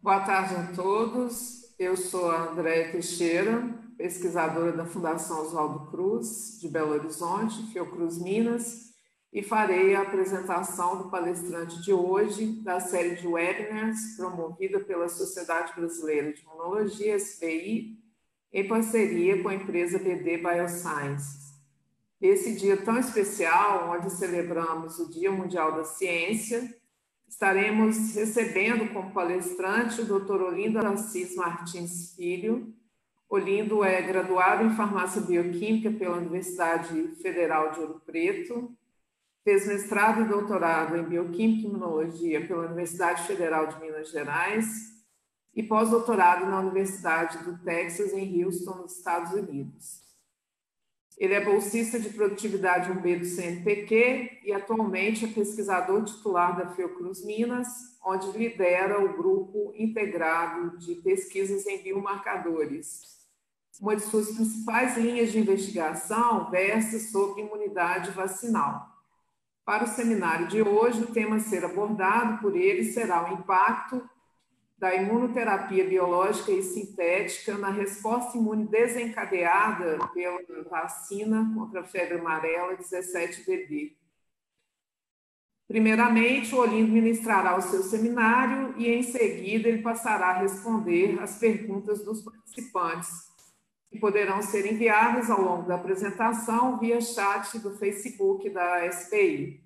Boa tarde a todos. Eu sou a Andréia Teixeira, pesquisadora da Fundação Oswaldo Cruz, de Belo Horizonte, Fiocruz, Minas, e farei a apresentação do palestrante de hoje da série de webinars promovida pela Sociedade Brasileira de Imunologia, SBI, em parceria com a empresa BD Biosciences. Esse dia tão especial, onde celebramos o Dia Mundial da Ciência, estaremos recebendo como palestrante o Dr. Olindo Assis Martins Filho. Olindo é graduado em Farmácia Bioquímica pela Universidade Federal de Ouro Preto, fez mestrado e doutorado em Bioquímica e Imunologia pela Universidade Federal de Minas Gerais e pós-doutorado na Universidade do Texas, em Houston, nos Estados Unidos. Ele é bolsista de produtividade 1B do CNPq e atualmente é pesquisador titular da Fiocruz Minas, onde lidera o grupo integrado de pesquisas em biomarcadores. Uma de suas principais linhas de investigação versa sobre imunidade vacinal. Para o seminário de hoje, o tema a ser abordado por ele será o impacto da imunoterapia biológica e sintética na resposta imune desencadeada pela vacina contra a febre amarela 17DD. Primeiramente, o Olindo ministrará o seu seminário e, em seguida, ele passará a responder as perguntas dos participantes, que poderão ser enviadas ao longo da apresentação via chat do Facebook da SBI.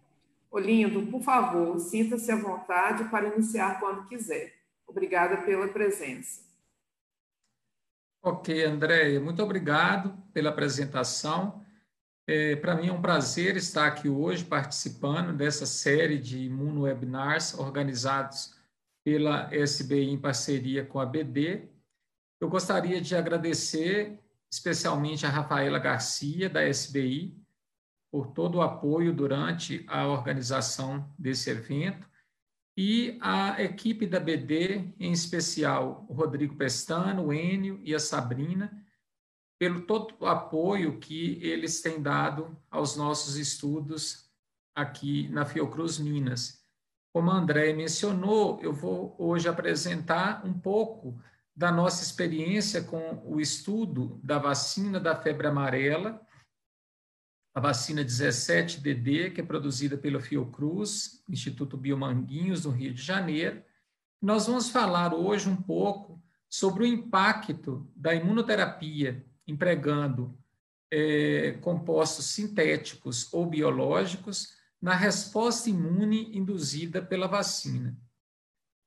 Olindo, por favor, sinta-se à vontade para iniciar quando quiser. Obrigada pela presença. Ok, Andréia, muito obrigado pela apresentação. Para mim é um prazer estar aqui hoje participando dessa série de imuno-webinars organizados pela SBI em parceria com a BD. Eu gostaria de agradecer especialmente a Rafaela Garcia, da SBI, por todo o apoio durante a organização desse evento, e a equipe da BD, em especial o Rodrigo Pestano, o Enio e a Sabrina, pelo todo o apoio que eles têm dado aos nossos estudos aqui na Fiocruz Minas. Como a Andréia mencionou, eu vou hoje apresentar um pouco da nossa experiência com o estudo da vacina da febre amarela, a vacina 17DD, que é produzida pela Fiocruz, Instituto Biomanguinhos, no Rio de Janeiro. Nós vamos falar hoje um pouco sobre o impacto da imunoterapia empregando compostos sintéticos ou biológicos na resposta imune induzida pela vacina.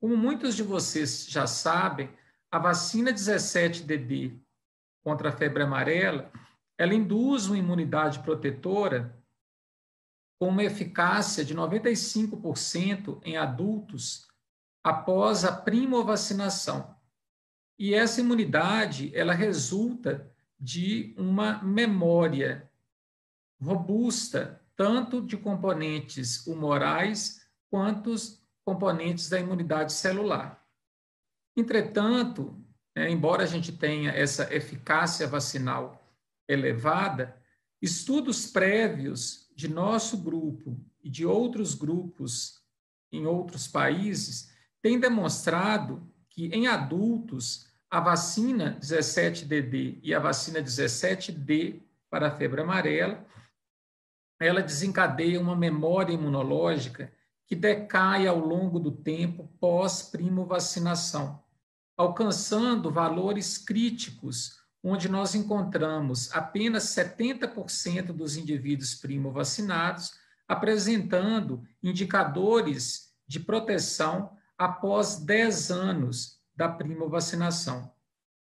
Como muitos de vocês já sabem, a vacina 17DD contra a febre amarela, ela induz uma imunidade protetora com uma eficácia de 95% em adultos após a primovacinação. E essa imunidade, ela resulta de uma memória robusta, tanto de componentes humorais quanto os componentes da imunidade celular. Entretanto, embora a gente tenha essa eficácia vacinal elevada, estudos prévios de nosso grupo e de outros grupos em outros países têm demonstrado que em adultos a vacina 17DD e a vacina 17D para a febre amarela, ela desencadeia uma memória imunológica que decai ao longo do tempo pós-primovacinação, alcançando valores críticos onde nós encontramos apenas 70% dos indivíduos primovacinados apresentando indicadores de proteção após 10 anos da primovacinação.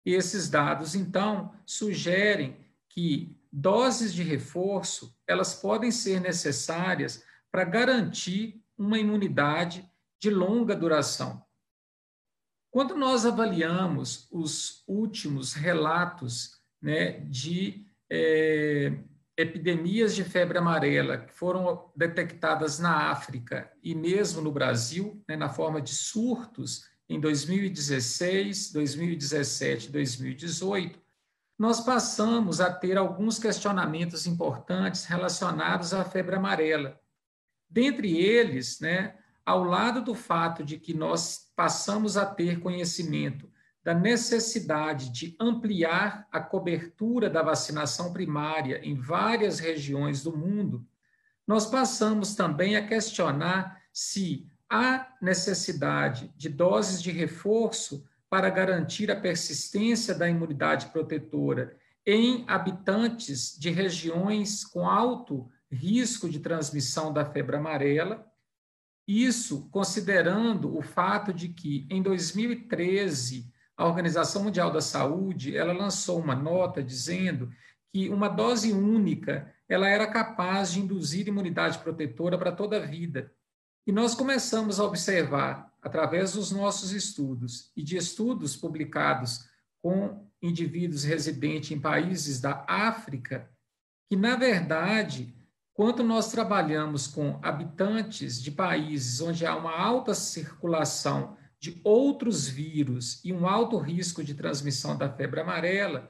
E esses dados, então, sugerem que doses de reforço elas podem ser necessárias para garantir uma imunidade de longa duração. Quando nós avaliamos os últimos relatos de epidemias de febre amarela que foram detectadas na África e mesmo no Brasil, na forma de surtos em 2016, 2017 e 2018, nós passamos a ter alguns questionamentos importantes relacionados à febre amarela. Dentre eles, né, ao lado do fato de que nós passamos a ter conhecimento da necessidade de ampliar a cobertura da vacinação primária em várias regiões do mundo, nós passamos também a questionar se há necessidade de doses de reforço para garantir a persistência da imunidade protetora em habitantes de regiões com alto risco de transmissão da febre amarela. Isso considerando o fato de que, em 2013, a Organização Mundial da Saúde ela lançou uma nota dizendo que uma dose única ela era capaz de induzir imunidade protetora para toda a vida. E nós começamos a observar, através dos nossos estudos e de estudos publicados com indivíduos residentes em países da África, que, na verdade, quando nós trabalhamos com habitantes de países onde há uma alta circulação de outros vírus e um alto risco de transmissão da febre amarela,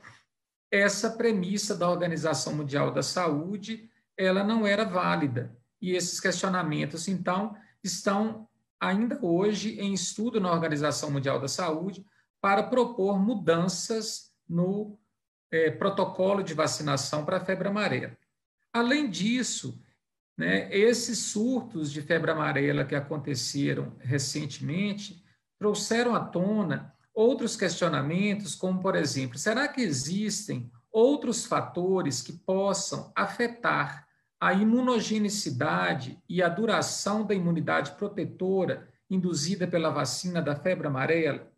essa premissa da Organização Mundial da Saúde, ela não era válida. E esses questionamentos, então, estão ainda hoje em estudo na Organização Mundial da Saúde para propor mudanças no protocolo de vacinação para a febre amarela. Além disso, né, esses surtos de febre amarela que aconteceram recentemente trouxeram à tona outros questionamentos, como, por exemplo, será que existem outros fatores que possam afetar a imunogenicidade e a duração da imunidade protetora induzida pela vacina da febre amarela?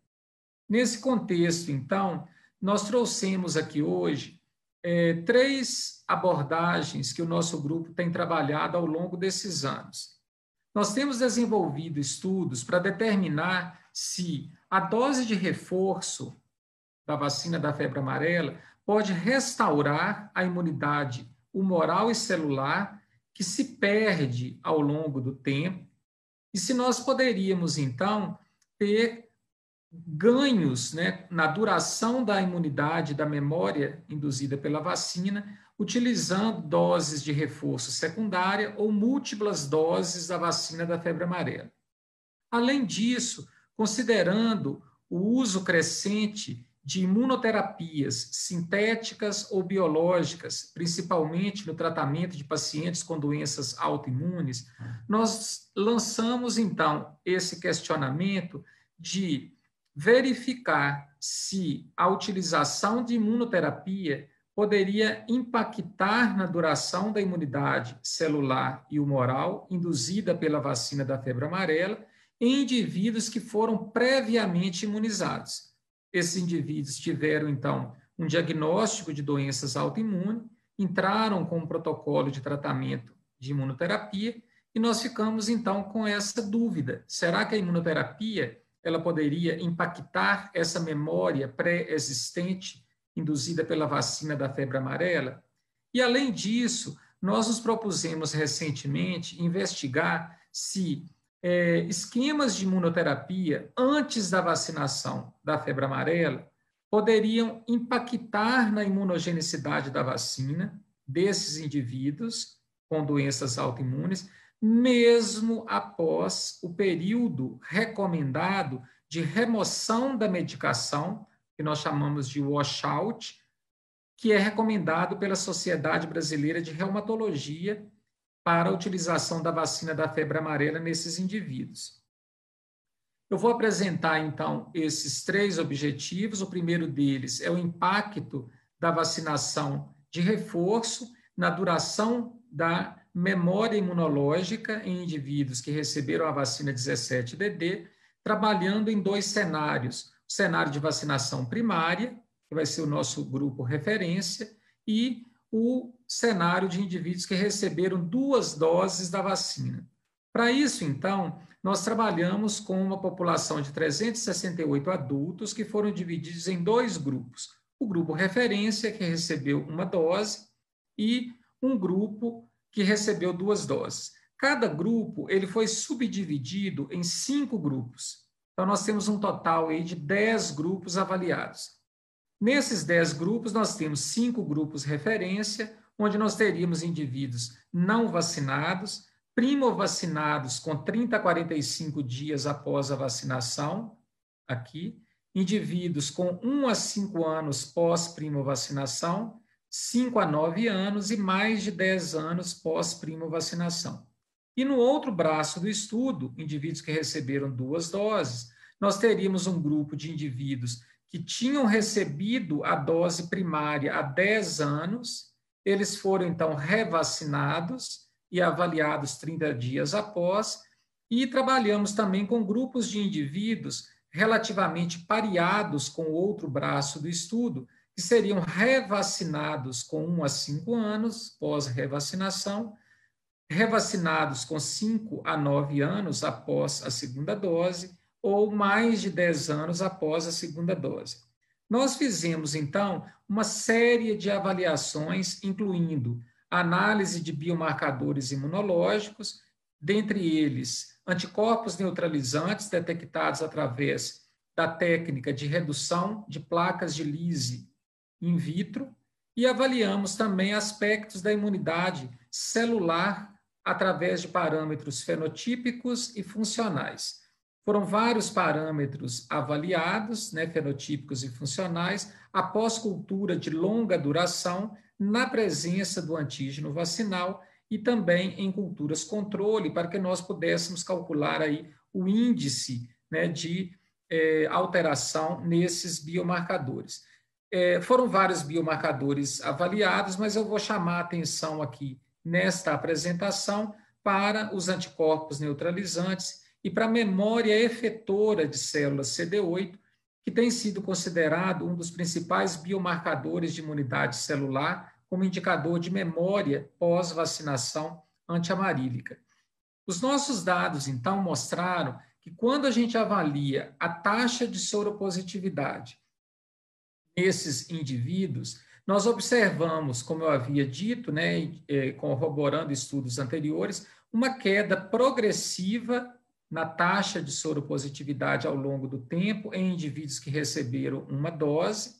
Nesse contexto, então, nós trouxemos aqui hoje três abordagens que o nosso grupo tem trabalhado ao longo desses anos. Nós temos desenvolvido estudos para determinar se a dose de reforço da vacina da febre amarela pode restaurar a imunidade humoral e celular que se perde ao longo do tempo, e se nós poderíamos, então, ter ganhos, né, na duração da imunidade, da memória induzida pela vacina, utilizando doses de reforço secundária ou múltiplas doses da vacina da febre amarela. Além disso, considerando o uso crescente de imunoterapias sintéticas ou biológicas, principalmente no tratamento de pacientes com doenças autoimunes, nós lançamos, então, esse questionamento de verificar se a utilização de imunoterapia poderia impactar na duração da imunidade celular e humoral induzida pela vacina da febre amarela em indivíduos que foram previamente imunizados. Esses indivíduos tiveram, então, um diagnóstico de doenças autoimunes, entraram com um protocolo de tratamento de imunoterapia e nós ficamos, então, com essa dúvida. Será que a imunoterapia ela poderia impactar essa memória pré-existente induzida pela vacina da febre amarela? E, além disso, nós nos propusemos recentemente investigar se esquemas de imunoterapia antes da vacinação da febre amarela poderiam impactar na imunogenicidade da vacina desses indivíduos com doenças autoimunes, mesmo após o período recomendado de remoção da medicação, que nós chamamos de washout, que é recomendado pela Sociedade Brasileira de Reumatologia para a utilização da vacina da febre amarela nesses indivíduos. Eu vou apresentar, então, esses três objetivos. O primeiro deles é o impacto da vacinação de reforço na duração da memória imunológica em indivíduos que receberam a vacina 17DD, trabalhando em dois cenários. O cenário de vacinação primária, que vai ser o nosso grupo referência, e o cenário de indivíduos que receberam 2 doses da vacina. Para isso, então, nós trabalhamos com uma população de 368 adultos que foram divididos em 2 grupos. O grupo referência, que recebeu 1 dose, e um grupo que recebeu 2 doses. Cada grupo ele foi subdividido em 5 grupos. Então, nós temos um total aí de 10 grupos avaliados. Nesses 10 grupos, nós temos 5 grupos referência, onde nós teríamos indivíduos não vacinados, primovacinados com 30 a 45 dias após a vacinação, aqui, indivíduos com 1 a 5 anos pós-primovacinação, 5 a 9 anos e mais de 10 anos pós-primovacinação. E no outro braço do estudo, indivíduos que receberam 2 doses, nós teríamos um grupo de indivíduos que tinham recebido a dose primária há 10 anos, eles foram, então, revacinados e avaliados 30 dias após, e trabalhamos também com grupos de indivíduos relativamente pareados com o outro braço do estudo, que seriam revacinados com 1 a 5 anos pós-revacinação, revacinados com 5 a 9 anos após a segunda dose, ou mais de 10 anos após a segunda dose. Nós fizemos, então, uma série de avaliações, incluindo análise de biomarcadores imunológicos, dentre eles anticorpos neutralizantes detectados através da técnica de redução de placas de Lise in vitro, e avaliamos também aspectos da imunidade celular através de parâmetros fenotípicos e funcionais. Foram vários parâmetros avaliados, fenotípicos e funcionais, após cultura de longa duração, na presença do antígeno vacinal e também em culturas controle, para que nós pudéssemos calcular aí o índice de alteração nesses biomarcadores. Foram vários biomarcadores avaliados, mas eu vou chamar a atenção aqui nesta apresentação para os anticorpos neutralizantes e para a memória efetora de células CD8, que tem sido considerado um dos principais biomarcadores de imunidade celular como indicador de memória pós-vacinação antiamarílica. Os nossos dados, então, mostraram que quando a gente avalia a taxa de soropositividade nesses indivíduos, nós observamos, como eu havia dito, corroborando estudos anteriores, uma queda progressiva na taxa de soropositividade ao longo do tempo em indivíduos que receberam uma dose,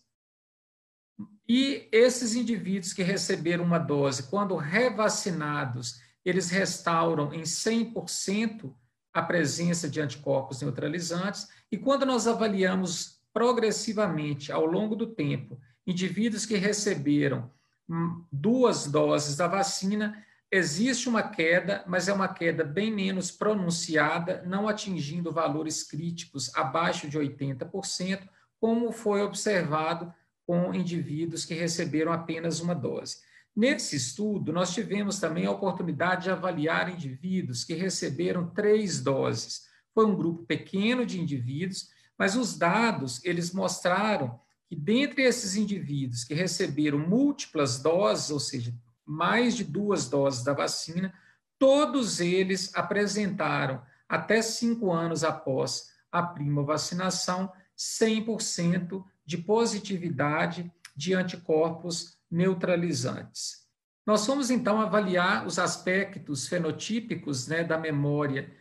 e esses indivíduos que receberam uma dose, quando revacinados, eles restauram em 100% a presença de anticorpos neutralizantes, e quando nós avaliamos progressivamente ao longo do tempo indivíduos que receberam 2 doses da vacina, existe uma queda, mas é uma queda bem menos pronunciada, não atingindo valores críticos abaixo de 80%, como foi observado com indivíduos que receberam apenas uma dose. Nesse estudo, nós tivemos também a oportunidade de avaliar indivíduos que receberam 3 doses. Foi um grupo pequeno de indivíduos, mas os dados, eles mostraram que dentre esses indivíduos que receberam múltiplas doses, ou seja, mais de 2 doses da vacina, todos eles apresentaram, até 5 anos após a primovacinação, 100% de positividade de anticorpos neutralizantes. Nós fomos, então, avaliar os aspectos fenotípicos da memória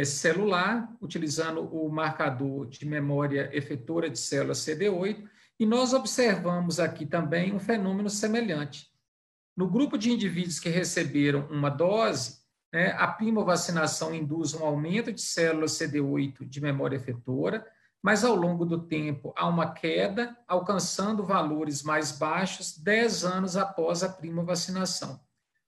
celular, utilizando o marcador de memória efetora de células CD8, e nós observamos aqui também um fenômeno semelhante. No grupo de indivíduos que receberam uma dose, a primovacinação induz um aumento de células CD8 de memória efetora, mas ao longo do tempo há uma queda, alcançando valores mais baixos 10 anos após a primovacinação.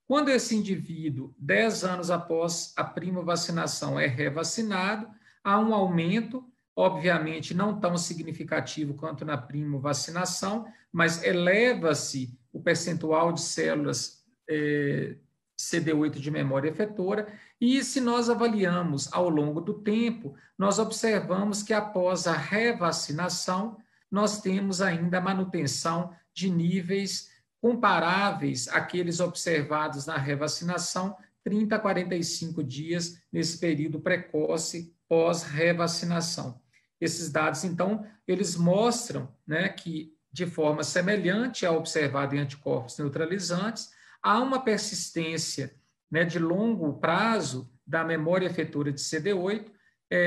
Quando esse indivíduo, 10 anos após a primovacinação, é revacinado, há um aumento, obviamente não tão significativo quanto na primovacinação, mas eleva-se o percentual de células CD8 de memória efetora, e se nós avaliamos ao longo do tempo, nós observamos que após a revacinação, nós temos ainda a manutenção de níveis comparáveis àqueles observados na revacinação, 30 a 45 dias nesse período precoce pós-revacinação. Esses dados, então, eles mostram que, de forma semelhante ao observado em anticorpos neutralizantes, há uma persistência de longo prazo da memória efetora de CD8,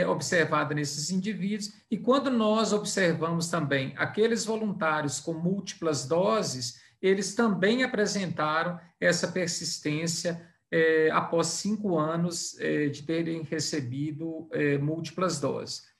observada nesses indivíduos, e quando nós observamos também aqueles voluntários com múltiplas doses, eles também apresentaram essa persistência após 5 anos de terem recebido múltiplas doses.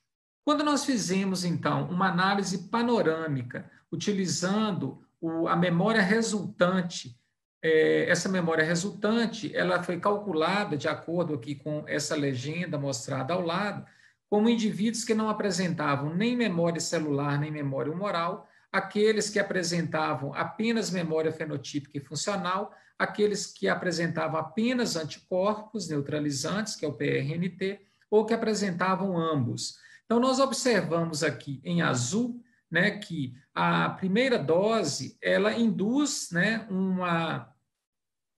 Quando nós fizemos, então, uma análise panorâmica, utilizando a memória resultante, essa memória resultante, ela foi calculada, de acordo aqui com essa legenda mostrada ao lado, como indivíduos que não apresentavam nem memória celular, nem memória humoral, aqueles que apresentavam apenas memória fenotípica e funcional, aqueles que apresentavam apenas anticorpos neutralizantes, que é o PRNT, ou que apresentavam ambos. Então, nós observamos aqui em azul, né, que a primeira dose, ela induz, né, uma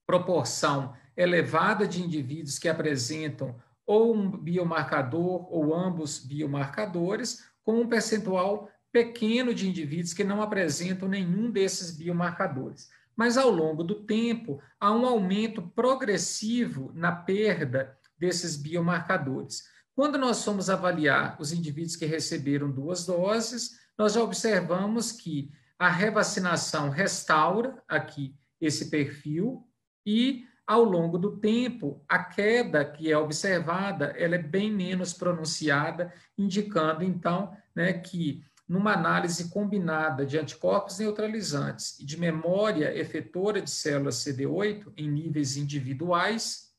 proporção elevada de indivíduos que apresentam ou um biomarcador ou ambos biomarcadores, com um percentual pequeno de indivíduos que não apresentam nenhum desses biomarcadores. Mas, ao longo do tempo, há um aumento progressivo na perda desses biomarcadores. Quando nós fomos avaliar os indivíduos que receberam 2 doses, nós já observamos que a revacinação restaura aqui esse perfil e, ao longo do tempo, a queda que é observada, ela é bem menos pronunciada, indicando, então, né, que numa análise combinada de anticorpos neutralizantes e de memória efetora de células CD8 em níveis individuais,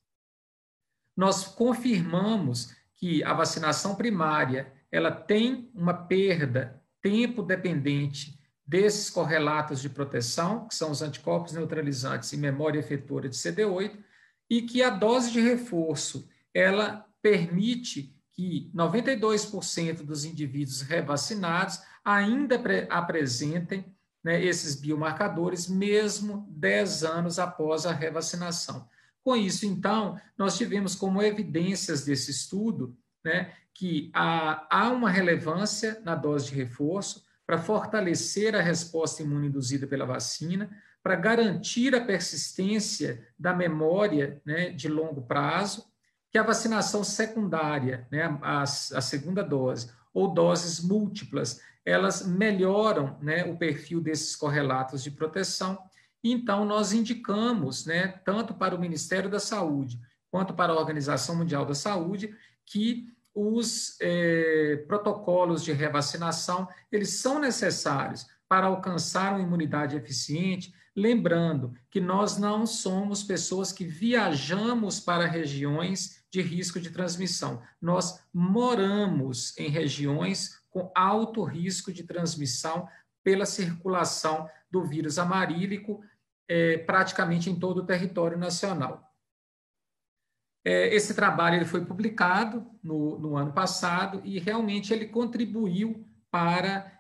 nós confirmamos que a vacinação primária ela tem uma perda tempo dependente desses correlatos de proteção, que são os anticorpos neutralizantes e memória efetora de CD8, e que a dose de reforço ela permite que 92% dos indivíduos revacinados ainda apresentem, né, esses biomarcadores, mesmo 10 anos após a revacinação. Com isso, então, nós tivemos como evidências desse estudo, né, que há uma relevância na dose de reforço para fortalecer a resposta imune induzida pela vacina, para garantir a persistência da memória, né, de longo prazo, que a vacinação secundária, né, a segunda dose, ou doses múltiplas, elas melhoram, né, o perfil desses correlatos de proteção. Então, nós indicamos, né, tanto para o Ministério da Saúde quanto para a Organização Mundial da Saúde, que os protocolos de revacinação, eles são necessários para alcançar uma imunidade eficiente, lembrando que nós não somos pessoas que viajamos para regiões de risco de transmissão. Nós moramos em regiões com alto risco de transmissão pela circulação do vírus amarílico, praticamente em todo o território nacional. Esse trabalho ele foi publicado no ano passado e realmente ele contribuiu para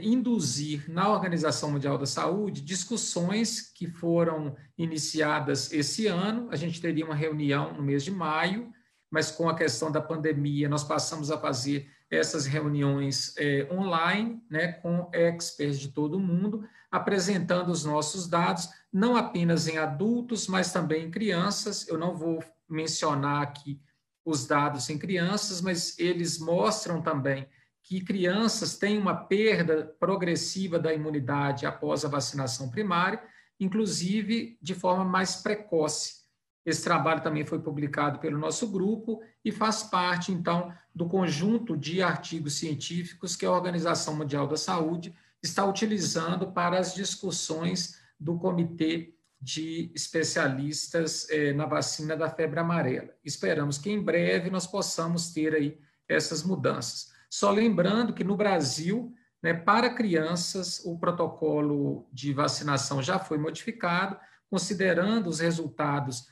induzir na Organização Mundial da Saúde discussões que foram iniciadas esse ano. A gente teria uma reunião no mês de maio, mas com a questão da pandemia nós passamos a fazer essas reuniões online, né, com experts de todo o mundo, apresentando os nossos dados, não apenas em adultos, mas também em crianças. Eu não vou mencionar aqui os dados em crianças, mas eles mostram também que crianças têm uma perda progressiva da imunidade após a vacinação primária, inclusive de forma mais precoce. Esse trabalho também foi publicado pelo nosso grupo e faz parte, então, do conjunto de artigos científicos que a Organização Mundial da Saúde está utilizando para as discussões do Comitê de Especialistas na vacina da febre amarela. Esperamos que em breve nós possamos ter aí essas mudanças. Só lembrando que no Brasil, né, para crianças, o protocolo de vacinação já foi modificado, considerando os resultados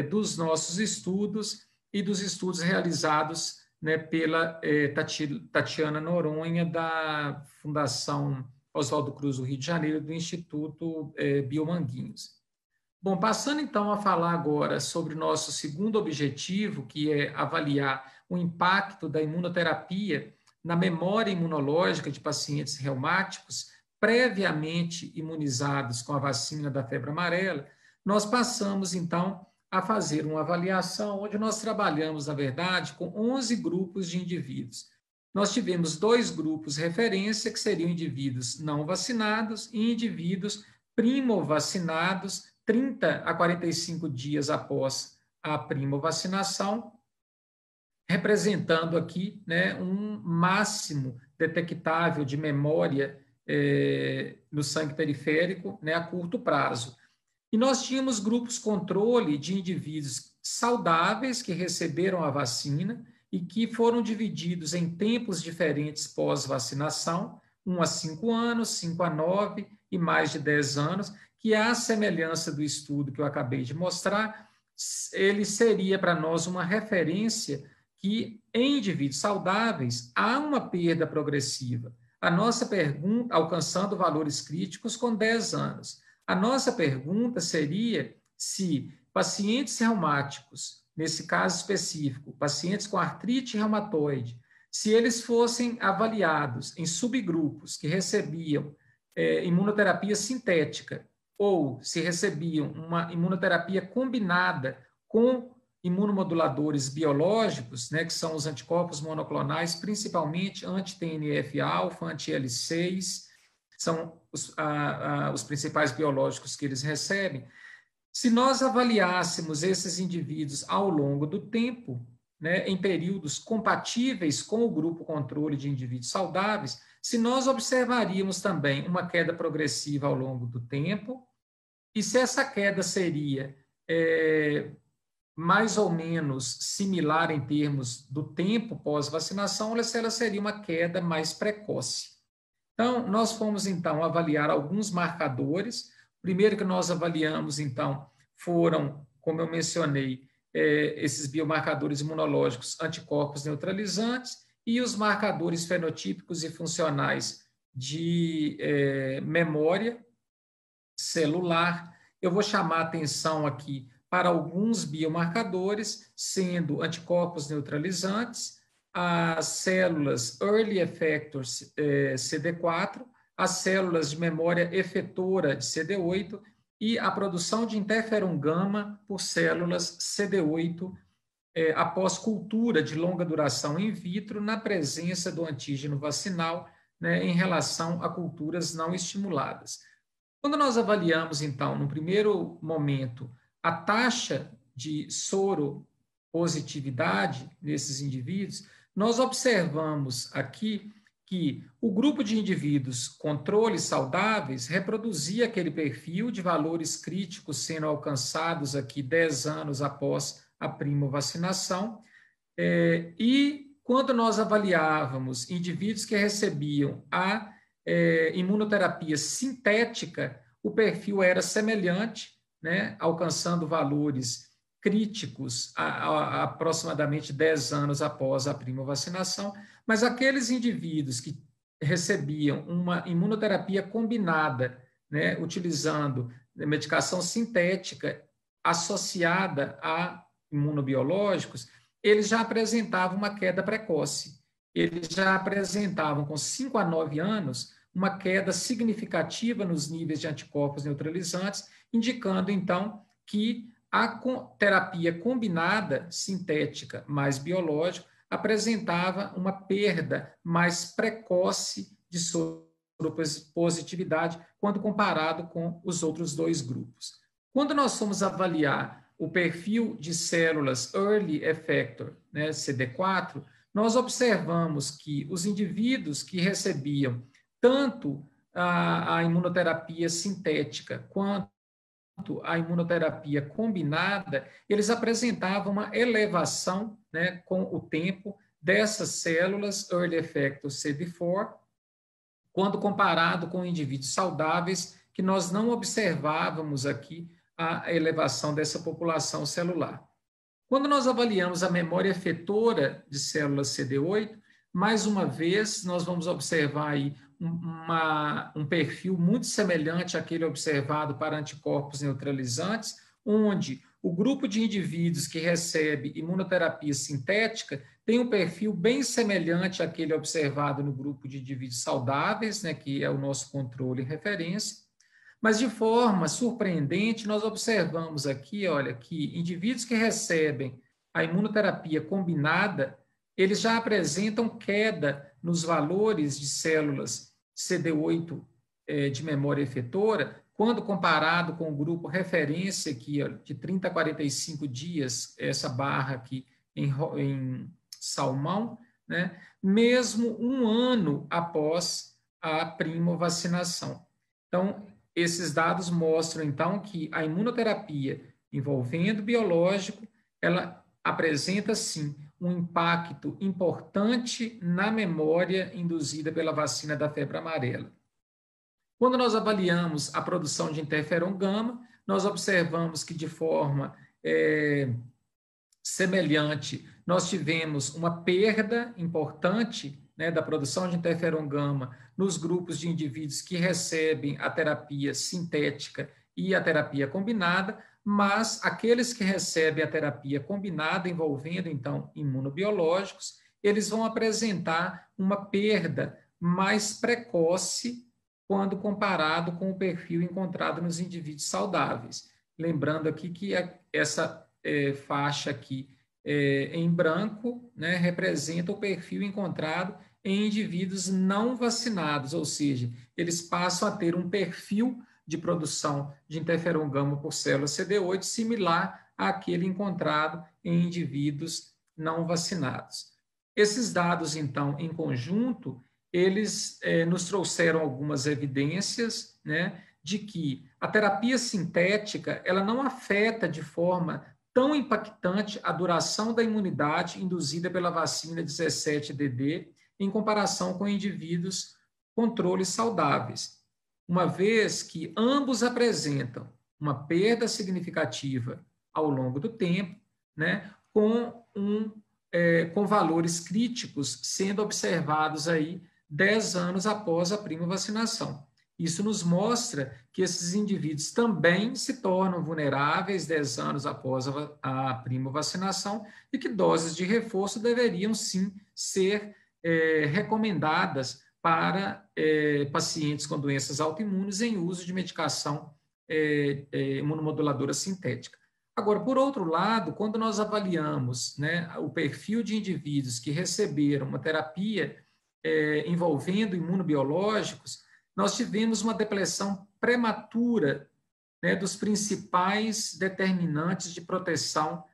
dos nossos estudos e dos estudos realizados, né, pela Tatiana Noronha, da Fundação Oswaldo Cruz do Rio de Janeiro, do Instituto Biomanguinhos. Bom, passando então a falar agora sobre o nosso segundo objetivo, que é avaliar o impacto da imunoterapia na memória imunológica de pacientes reumáticos previamente imunizados com a vacina da febre amarela, nós passamos então a fazer uma avaliação onde nós trabalhamos, na verdade, com 11 grupos de indivíduos. Nós tivemos 2 grupos referência, que seriam indivíduos não vacinados e indivíduos primovacinados, 30 a 45 dias após a primovacinação, representando aqui, né, um máximo detectável de memória no sangue periférico, né, a curto prazo. E nós tínhamos grupos controle de indivíduos saudáveis que receberam a vacina e que foram divididos em tempos diferentes pós-vacinação, 1 a 5 anos, 5 a 9 e mais de 10 anos, que à semelhança do estudo que eu acabei de mostrar, ele seria para nós uma referência que em indivíduos saudáveis há uma perda progressiva. A nossa pergunta, alcançando valores críticos com 10 anos. A nossa pergunta seria se pacientes reumáticos, nesse caso específico, pacientes com artrite reumatoide, se eles fossem avaliados em subgrupos que recebiam imunoterapia sintética ou se recebiam uma imunoterapia combinada com imunomoduladores biológicos, né, que são os anticorpos monoclonais, principalmente anti-TNF-alfa, anti-L6, são os principais biológicos que eles recebem. Se nós avaliássemos esses indivíduos ao longo do tempo, né, em períodos compatíveis com o grupo controle de indivíduos saudáveis, se nós observaríamos também uma queda progressiva ao longo do tempo, e se essa queda seria mais ou menos similar em termos do tempo pós-vacinação, ou se ela seria uma queda mais precoce. Então, nós fomos, então, avaliar alguns marcadores. O primeiro que nós avaliamos, então, foram, como eu mencionei, esses biomarcadores imunológicos anticorpos neutralizantes e os marcadores fenotípicos e funcionais de memória celular. Eu vou chamar a atenção aqui para alguns biomarcadores, sendo anticorpos neutralizantes, as células early effectors CD4, as células de memória efetora de CD8 e a produção de interferon gama por células CD8 após cultura de longa duração in vitro na presença do antígeno vacinal, né, em relação a culturas não estimuladas. Quando nós avaliamos, então, no primeiro momento, a taxa de soropositividade nesses indivíduos, nós observamos aqui que o grupo de indivíduos controles saudáveis reproduzia aquele perfil de valores críticos sendo alcançados aqui 10 anos após a primovacinação, e quando nós avaliávamos indivíduos que recebiam a imunoterapia sintética, o perfil era semelhante, né, alcançando valores críticos a aproximadamente 10 anos após a primovacinação, mas aqueles indivíduos que recebiam uma imunoterapia combinada, né, utilizando medicação sintética associada a imunobiológicos, eles já apresentavam uma queda precoce. Eles já apresentavam, com 5 a 9 anos, uma queda significativa nos níveis de anticorpos neutralizantes, indicando, então, que a terapia combinada sintética mais biológica apresentava uma perda mais precoce de soropositividade quando comparado com os outros 2 grupos. Quando nós fomos avaliar o perfil de células early effector, né, CD4, nós observamos que os indivíduos que recebiam tanto a imunoterapia sintética quanto a imunoterapia combinada, eles apresentavam uma elevação, né, com o tempo dessas células early effector CD4, quando comparado com indivíduos saudáveis, que nós não observávamos aqui a elevação dessa população celular. Quando nós avaliamos a memória efetora de células CD8, mais uma vez, nós vamos observar aí um perfil muito semelhante àquele observado para anticorpos neutralizantes, onde o grupo de indivíduos que recebe imunoterapia sintética tem um perfil bem semelhante àquele observado no grupo de indivíduos saudáveis, né, que é o nosso controle e referência, Mas, de forma surpreendente, nós observamos aqui, olha, que indivíduos que recebem a imunoterapia combinada, eles já apresentam queda nos valores de células CD8 de memória efetora, quando comparado com o grupo referência aqui, ó, de 30 a 45 dias, essa barra aqui em salmão, né, mesmo um ano após a primovacinação. Então, esses dados mostram, então, que a imunoterapia envolvendo biológico, ela apresenta, sim, um impacto importante na memória induzida pela vacina da febre amarela. Quando nós avaliamos a produção de interferon gama, nós observamos que, de forma semelhante, nós tivemos uma perda importante, né, da produção de interferon gama nos grupos de indivíduos que recebem a terapia sintética e a terapia combinada, mas aqueles que recebem a terapia combinada, envolvendo, então, imunobiológicos, eles vão apresentar uma perda mais precoce quando comparado com o perfil encontrado nos indivíduos saudáveis. Lembrando aqui que essa faixa aqui em branco, né, representa o perfil encontrado em indivíduos não vacinados, ou seja, eles passam a ter um perfil de produção de interferon gama por célula CD8 similar àquele encontrado em indivíduos não vacinados. Esses dados, então, em conjunto, eles nos trouxeram algumas evidências, né, de que a terapia sintética ela não afeta de forma tão impactante a duração da imunidade induzida pela vacina 17DD em comparação com indivíduos controles saudáveis, uma vez que ambos apresentam uma perda significativa ao longo do tempo, né, com valores críticos sendo observados aí 10 anos após a primovacinação. Isso nos mostra que esses indivíduos também se tornam vulneráveis 10 anos após a primovacinação e que doses de reforço deveriam, sim, ser recomendadas para pacientes com doenças autoimunes em uso de medicação imunomoduladora sintética. Agora, por outro lado, quando nós avaliamos, né, o perfil de indivíduos que receberam uma terapia envolvendo imunobiológicos, nós tivemos uma depressão prematura, né, dos principais determinantes de proteção,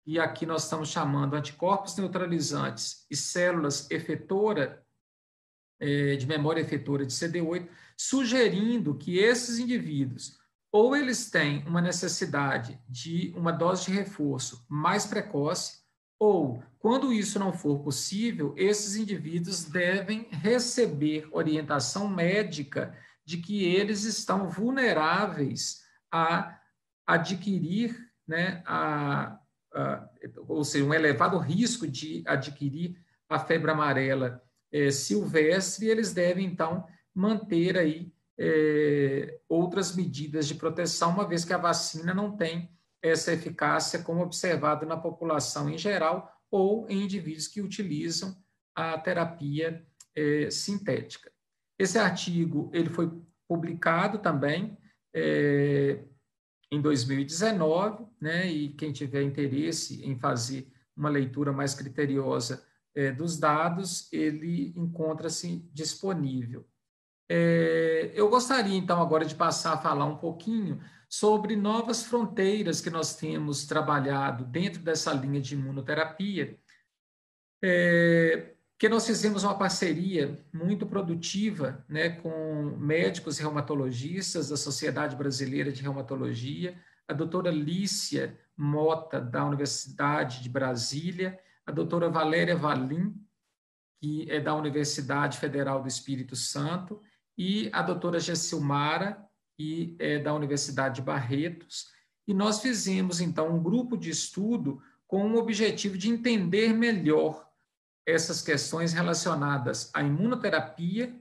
e aqui nós estamos chamando anticorpos neutralizantes e células efetora, de memória efetora de CD8, sugerindo que esses indivíduos, ou eles têm uma necessidade de uma dose de reforço mais precoce, ou, quando isso não for possível, esses indivíduos devem receber orientação médica de que eles estão vulneráveis a adquirir, né, ou seja, um elevado risco de adquirir a febre amarela silvestre, e eles devem, então, manter aí outras medidas de proteção, uma vez que a vacina não tem essa eficácia como observado na população em geral ou em indivíduos que utilizam a terapia sintética. Esse artigo ele foi publicado também em 2019, né, e quem tiver interesse em fazer uma leitura mais criteriosa dos dados, ele encontra-se disponível. Eu gostaria, então, agora de passar a falar um pouquinho sobre novas fronteiras que nós temos trabalhado dentro dessa linha de imunoterapia, que nós fizemos uma parceria muito produtiva, né, com médicos reumatologistas da Sociedade Brasileira de Reumatologia, a doutora Lícia Mota, da Universidade de Brasília, a doutora Valéria Valim, que é da Universidade Federal do Espírito Santo, e a doutora Gessilmara, que é da Universidade de Barretos, e nós fizemos, então, um grupo de estudo com o objetivo de entender melhor essas questões relacionadas à imunoterapia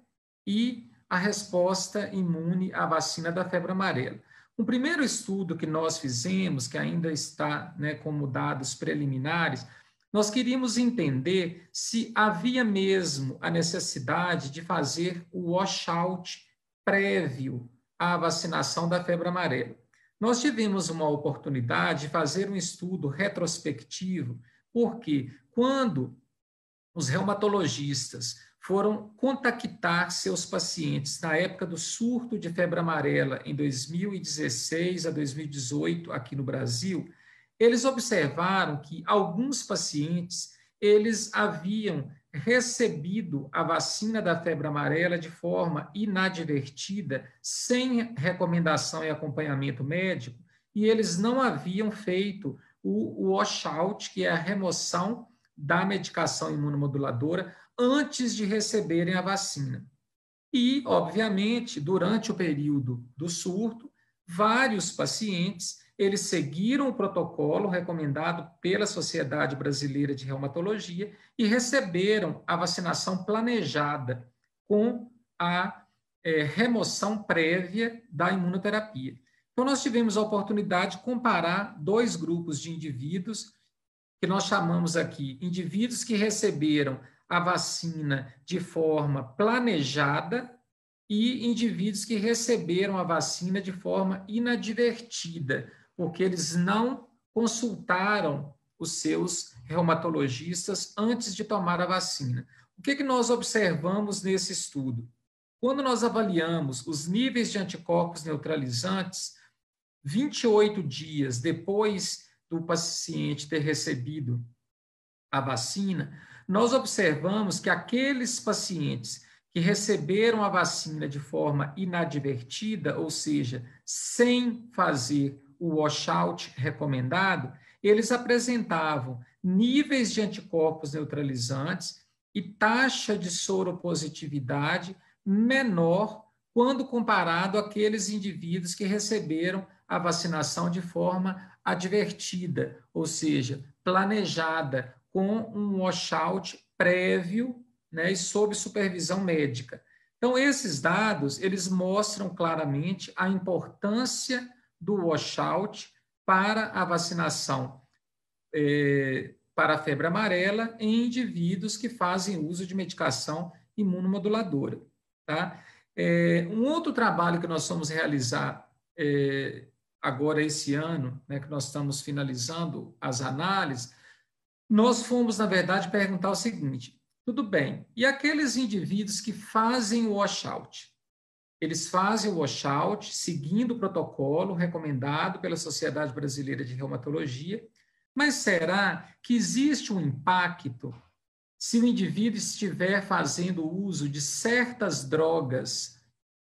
e à resposta imune à vacina da febre amarela. O primeiro estudo que nós fizemos, que ainda está, né, como dados preliminares, nós queríamos entender se havia mesmo a necessidade de fazer o washout prévio à vacinação da febre amarela. Nós tivemos uma oportunidade de fazer um estudo retrospectivo, porque quando os reumatologistas foram contactar seus pacientes na época do surto de febre amarela, em 2016 a 2018, aqui no Brasil, eles observaram que alguns pacientes, eles haviam recebido a vacina da febre amarela de forma inadvertida, sem recomendação e acompanhamento médico, e eles não haviam feito o washout, que é a remoção da medicação imunomoduladora, antes de receberem a vacina. E, obviamente, durante o período do surto, vários pacientes, eles seguiram o protocolo recomendado pela Sociedade Brasileira de Reumatologia e receberam a vacinação planejada com a remoção prévia da imunoterapia. Então, nós tivemos a oportunidade de comparar dois grupos de indivíduos, que nós chamamos aqui indivíduos que receberam a vacina de forma planejada e indivíduos que receberam a vacina de forma inadvertida, porque eles não consultaram os seus reumatologistas antes de tomar a vacina. O que nós observamos nesse estudo? Quando nós avaliamos os níveis de anticorpos neutralizantes, 28 dias depois do paciente ter recebido a vacina, nós observamos que aqueles pacientes que receberam a vacina de forma inadvertida, ou seja, sem fazer o washout recomendado, eles apresentavam níveis de anticorpos neutralizantes e taxa de soropositividade menor quando comparado àqueles indivíduos que receberam a vacinação de forma advertida, ou seja, planejada, com um washout prévio, né, e sob supervisão médica. Então, esses dados, eles mostram claramente a importância do washout para a vacinação para a febre amarela em indivíduos que fazem uso de medicação imunomoduladora. Tá? Um outro trabalho que nós vamos realizar agora esse ano, né, que nós estamos finalizando as análises, nós fomos, na verdade, perguntar o seguinte: tudo bem, e aqueles indivíduos que fazem o washout? Eles fazem o washout seguindo o protocolo recomendado pela Sociedade Brasileira de Reumatologia, mas será que existe um impacto se o indivíduo estiver fazendo uso de certas drogas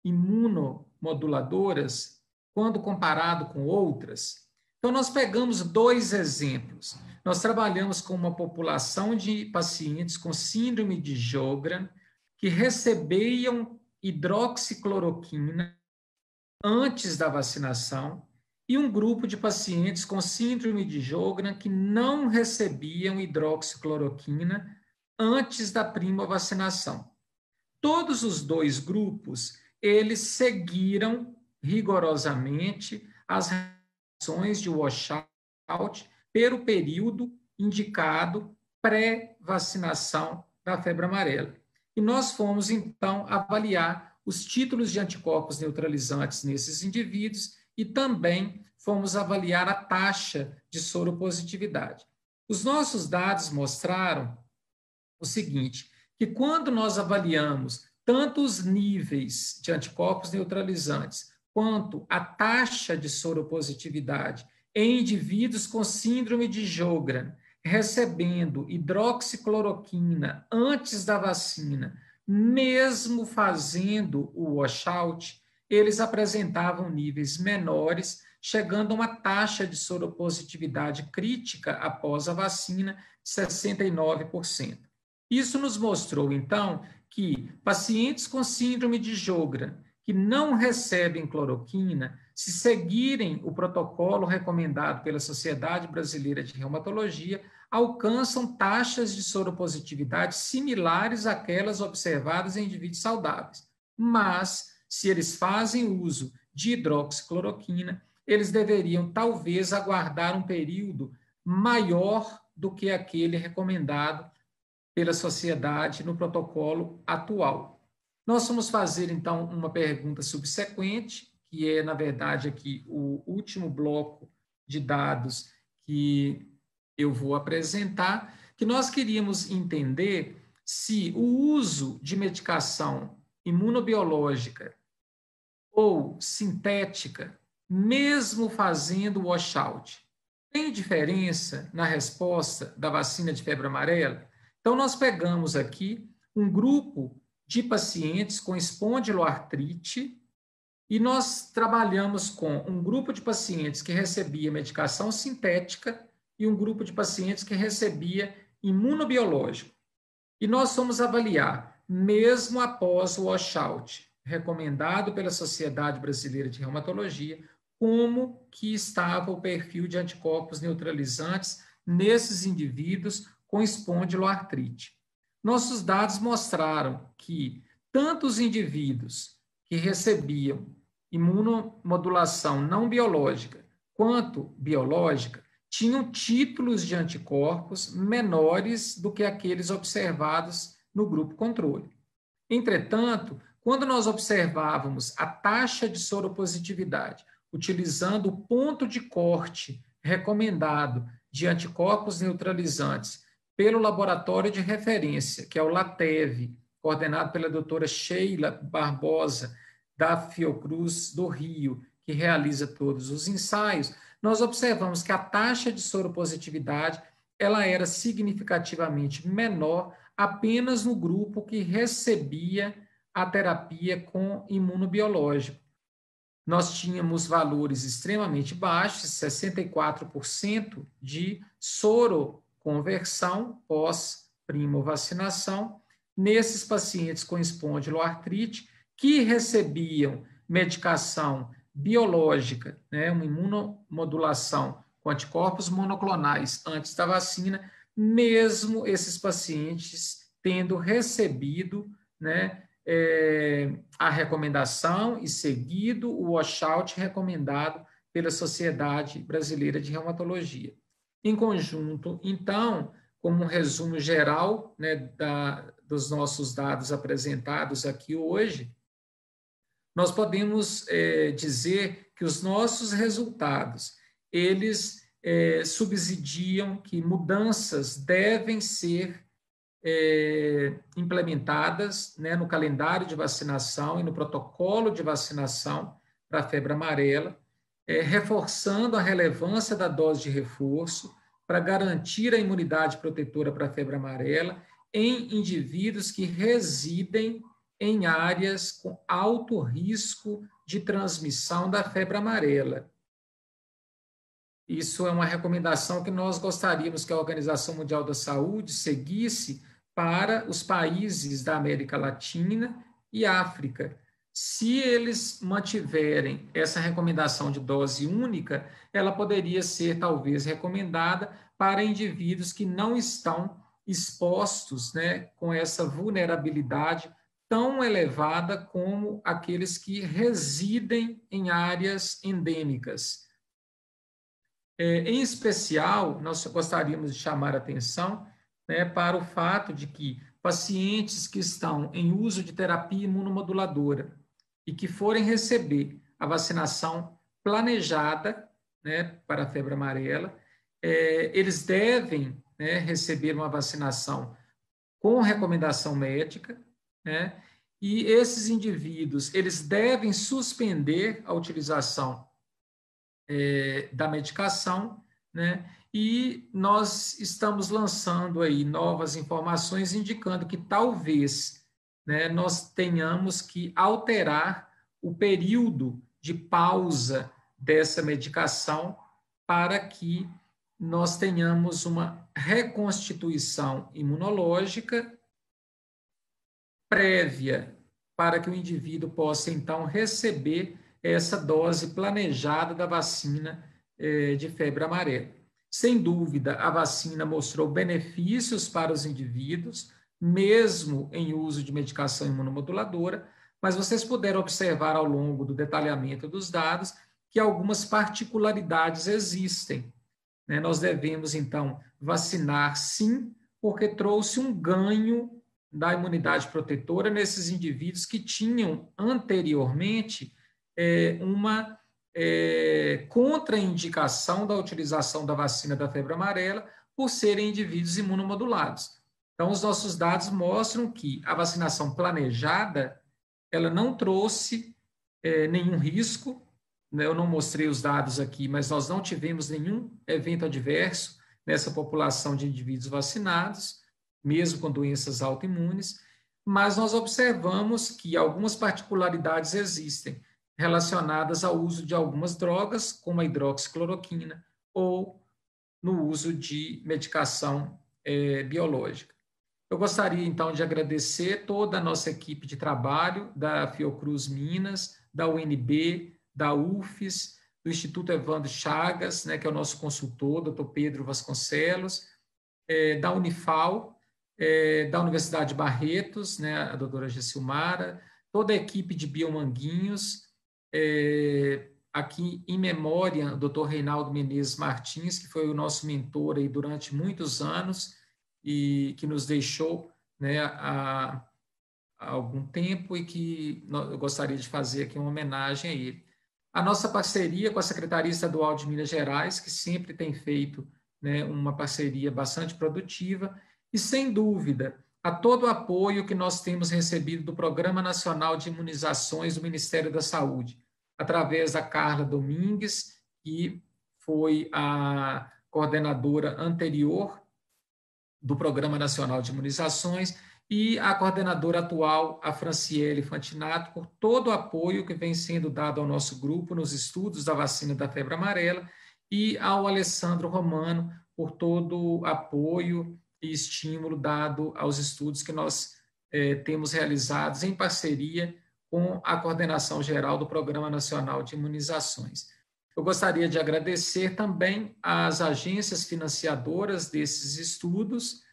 imunomoduladoras quando comparado com outras? Então, nós pegamos dois exemplos. Nós trabalhamos com uma população de pacientes com síndrome de Sjögren que recebiam hidroxicloroquina antes da vacinação e um grupo de pacientes com síndrome de Sjögren que não recebiam hidroxicloroquina antes da prima vacinação. Todos os dois grupos, eles seguiram rigorosamente as recomendações de washout pelo período indicado pré-vacinação da febre amarela. E nós fomos, então, avaliar os títulos de anticorpos neutralizantes nesses indivíduos e também fomos avaliar a taxa de soropositividade. Os nossos dados mostraram o seguinte, que quando nós avaliamos tanto os níveis de anticorpos neutralizantes quanto a taxa de soropositividade em indivíduos com síndrome de Sjögren, recebendo hidroxicloroquina antes da vacina, mesmo fazendo o washout, eles apresentavam níveis menores, chegando a uma taxa de soropositividade crítica após a vacina de 69%. Isso nos mostrou, então, que pacientes com síndrome de Sjögren que não recebem cloroquina, se seguirem o protocolo recomendado pela Sociedade Brasileira de Reumatologia, alcançam taxas de soropositividade similares àquelas observadas em indivíduos saudáveis. Mas, se eles fazem uso de hidroxicloroquina, eles deveriam talvez aguardar um período maior do que aquele recomendado pela sociedade no protocolo atual. Nós vamos fazer, então, uma pergunta subsequente, que é, na verdade, aqui o último bloco de dados que eu vou apresentar, que nós queríamos entender se o uso de medicação imunobiológica ou sintética, mesmo fazendo washout, tem diferença na resposta da vacina de febre amarela? Então, nós pegamos aqui um grupo de pacientes com espondiloartrite e nós trabalhamos com um grupo de pacientes que recebia medicação sintética e um grupo de pacientes que recebia imunobiológico. E nós fomos avaliar, mesmo após o washout, recomendado pela Sociedade Brasileira de Reumatologia, como que estava o perfil de anticorpos neutralizantes nesses indivíduos com espondiloartrite. Nossos dados mostraram que tanto os indivíduos que recebiam imunomodulação não biológica quanto biológica tinham títulos de anticorpos menores do que aqueles observados no grupo controle. Entretanto, quando nós observávamos a taxa de soropositividade, utilizando o ponto de corte recomendado de anticorpos neutralizantes pelo laboratório de referência, que é o LATEV, coordenado pela doutora Sheila Barbosa, da Fiocruz do Rio, que realiza todos os ensaios, nós observamos que a taxa de soropositividade ela era significativamente menor apenas no grupo que recebia a terapia com imunobiológico. Nós tínhamos valores extremamente baixos, 64% de soroconversão pós-primovacinação, nesses pacientes com espondiloartrite que recebiam medicação biológica, uma imunomodulação com anticorpos monoclonais antes da vacina, mesmo esses pacientes tendo recebido a recomendação e seguido o washout recomendado pela Sociedade Brasileira de Reumatologia. Em conjunto, então, como um resumo geral dos nossos dados apresentados aqui hoje, nós podemos dizer que os nossos resultados, eles subsidiam que mudanças devem ser implementadas no calendário de vacinação e no protocolo de vacinação para a febre amarela, reforçando a relevância da dose de reforço para garantir a imunidade protetora para a febre amarela em indivíduos que residem em áreas com alto risco de transmissão da febre amarela. Isso é uma recomendação que nós gostaríamos que a Organização Mundial da Saúde seguisse para os países da América Latina e África. Se eles mantiverem essa recomendação de dose única, ela poderia ser, talvez, recomendada para indivíduos que não estão expostos com essa vulnerabilidade tão elevada como aqueles que residem em áreas endêmicas. Em especial, nós gostaríamos de chamar a atenção para o fato de que pacientes que estão em uso de terapia imunomoduladora e que forem receber a vacinação planejada para a febre amarela, eles devem receber uma vacinação com recomendação médica, e esses indivíduos eles devem suspender a utilização da medicação, e nós estamos lançando aí novas informações indicando que talvez nós tenhamos que alterar o período de pausa dessa medicação para que nós tenhamos uma reconstituição imunológica prévia para que o indivíduo possa, então, receber essa dose planejada da vacina de febre amarela. Sem dúvida, a vacina mostrou benefícios para os indivíduos, mesmo em uso de medicação imunomoduladora, mas vocês puderam observar ao longo do detalhamento dos dados que algumas particularidades existem. Nós devemos, então, vacinar sim, porque trouxe um ganho da imunidade protetora nesses indivíduos que tinham anteriormente uma contraindicação da utilização da vacina da febre amarela por serem indivíduos imunomodulados. Então, os nossos dados mostram que a vacinação planejada, ela não trouxe nenhum risco, né? Eu não mostrei os dados aqui, mas nós não tivemos nenhum evento adverso nessa população de indivíduos vacinados, mesmo com doenças autoimunes, mas nós observamos que algumas particularidades existem relacionadas ao uso de algumas drogas, como a hidroxicloroquina, ou no uso de medicação biológica. Eu gostaria, então, de agradecer toda a nossa equipe de trabalho da Fiocruz Minas, da UNB, da UFES, do Instituto Evandro Chagas, né, que é o nosso consultor, doutor Pedro Vasconcelos, da Unifal, da Universidade de Barretos, né, a doutora Gessilmara, toda a equipe de Biomanguinhos, aqui em memória, o doutor Reinaldo Menezes Martins, que foi o nosso mentor aí durante muitos anos e que nos deixou, né, há algum tempo, e que eu gostaria de fazer aqui uma homenagem a ele. A nossa parceria com a Secretaria Estadual de Minas Gerais, que sempre tem feito, né, uma parceria bastante produtiva, e, sem dúvida, a todo o apoio que nós temos recebido do Programa Nacional de Imunizações do Ministério da Saúde, através da Carla Domingues, que foi a coordenadora anterior do Programa Nacional de Imunizações, e a coordenadora atual, a Franciele Fantinato, por todo o apoio que vem sendo dado ao nosso grupo nos estudos da vacina da febre amarela, e ao Alessandro Romano, por todo o apoio e estímulo dado aos estudos que nós temos realizados em parceria com a coordenação geral do Programa Nacional de Imunizações. Eu gostaria de agradecer também às agências financiadoras desses estudos